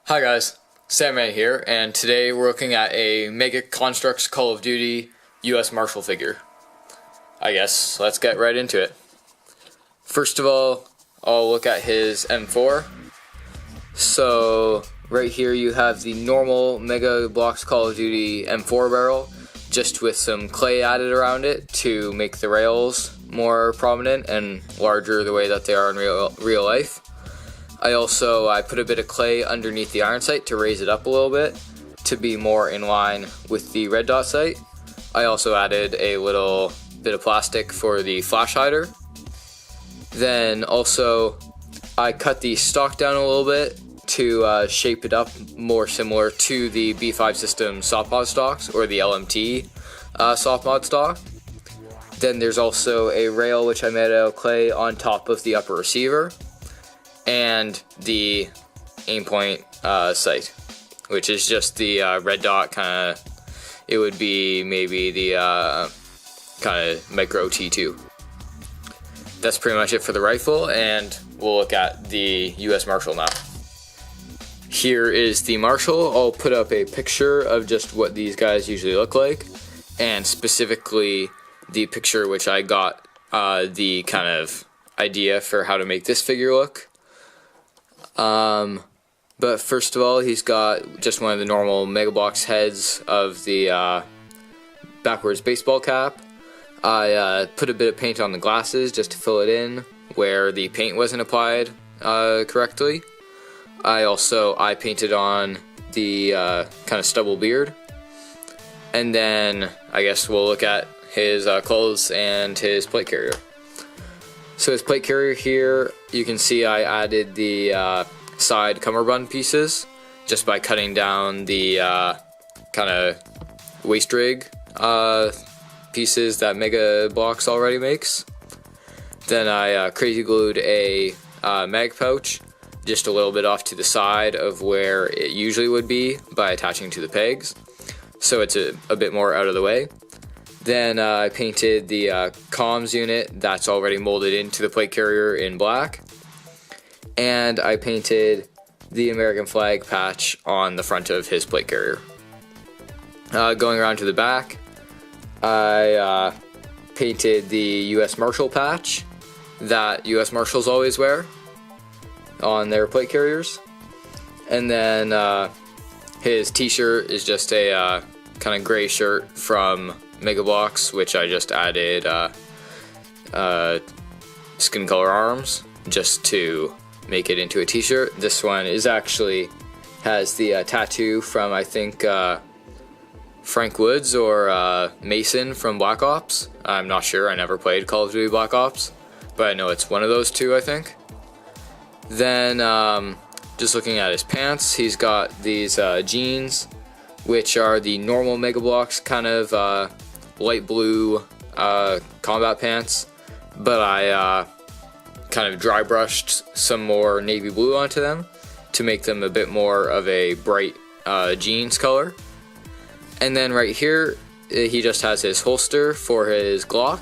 Hi guys, Samurai here, and today we're looking at a Mega Construx Call of Duty US Marshal figure. I guess let's get right into it. First of all, I'll look at his M4. So right here you have the normal Mega Bloks Call of Duty M4 barrel, just with some clay added around it to make the rails more prominent and larger the way that they are in real life. I put a bit of clay underneath the iron sight to raise it up a little bit to be more in line with the red dot sight. I also added a little bit of plastic for the flash hider. Then also I cut the stock down a little bit to shape it up more similar to the B5 system soft mod stocks or the LMT soft mod stock. Then there's also a rail which I made out of clay on top of the upper receiver, and the aim point sight, which is just the red dot kind of. It would be maybe the kind of micro T2. That's pretty much it for the rifle, and we'll look at the US Marshal now. Here is the Marshal. I'll put up a picture of just what these guys usually look like, and specifically the picture which I got the kind of idea for how to make this figure look. But first of all, he's got just one of the normal Mega Bloks heads of the backwards baseball cap. I put a bit of paint on the glasses just to fill it in where the paint wasn't applied correctly. I painted on the kind of stubble beard. And then I guess we'll look at his clothes and his plate carrier. So his plate carrier here, you can see I added the side cummerbund pieces just by cutting down the kind of waist rig pieces that Mega Bloks already makes. Then I crazy glued a mag pouch just a little bit off to the side of where it usually would be by attaching to the pegs, so it's a bit more out of the way. Then I painted the comms unit that's already molded into the plate carrier in black. And I painted the American flag patch on the front of his plate carrier. Going around to the back, I painted the US Marshal patch that US Marshals always wear on their plate carriers. And then his t-shirt is just a kind of gray shirt from Mega Bloks, which I just added skin color arms just to make it into a t-shirt. This one is actually has the tattoo from, I think, Frank Woods or Mason from Black Ops. I'm not sure, I never played Call of Duty Black Ops, but I know it's one of those two, I think. Then just looking at his pants, he's got these jeans, which are the normal Mega Bloks kind of light blue combat pants, but I kind of dry brushed some more navy blue onto them to make them a bit more of a bright jeans color. And then right here he just has his holster for his Glock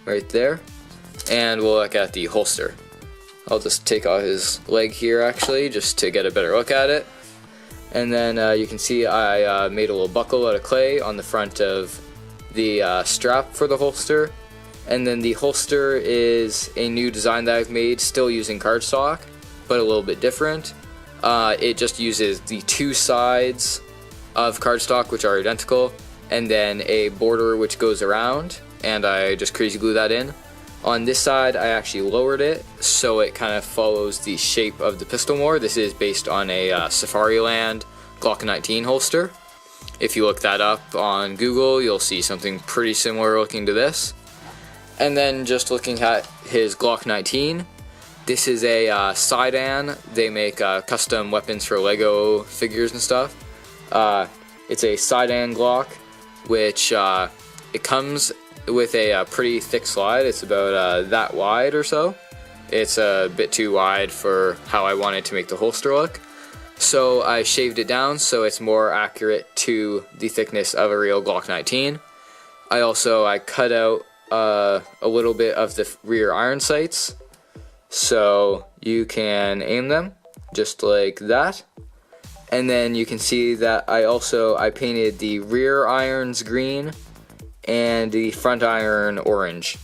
right there, and we'll look at the holster. I'll just take out his leg here actually just to get a better look at it. And then you can see I made a little buckle out of clay on the front of the strap for the holster. And then the holster is a new design that I've made, still using cardstock, but a little bit different. It just uses the two sides of cardstock, which are identical, and then a border which goes around, and I just crazy glue that in. On this side, I actually lowered it so it kind of follows the shape of the pistol more. This is based on a Safariland Glock 19 holster. If you look that up on Google, you'll see something pretty similar looking to this. And then just looking at his Glock 19, this is a Sidan. They make custom weapons for Lego figures and stuff. It's a Sidan Glock, which it comes with a pretty thick slide. It's about that wide or so. It's a bit too wide for how I wanted to make the holster look. So I shaved it down so it's more accurate to the thickness of a real Glock 19. I cut out a little bit of the rear iron sights so you can aim them just like that. And then you can see that I painted the rear irons green and the front iron orange.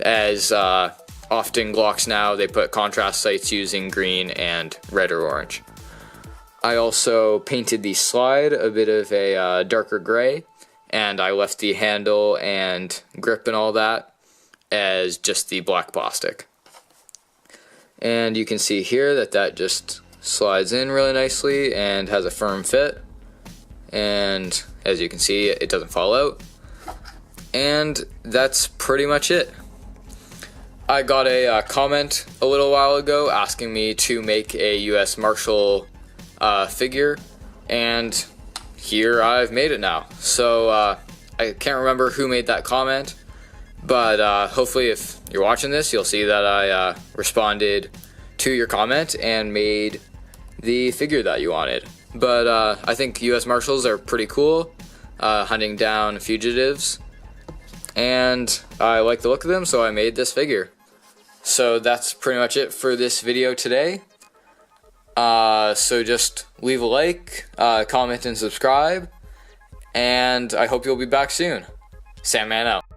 As often Glocks now, they put contrast sights using green and red or orange. I also painted the slide a bit of a darker gray, and I left the handle and grip and all that as just the black plastic. And you can see here that just slides in really nicely and has a firm fit, and as you can see, it doesn't fall out. And that's pretty much it. I got a comment a little while ago asking me to make a US Marshal figure, and here I've made it now. So I can't remember who made that comment, but hopefully if you're watching this, you'll see that I responded to your comment and made the figure that you wanted. But I think US Marshals are pretty cool, hunting down fugitives, and I like the look of them, so I made this figure. So that's pretty much it for this video today. So just leave a like, comment, and subscribe, and I hope you'll be back soon. Sandman out.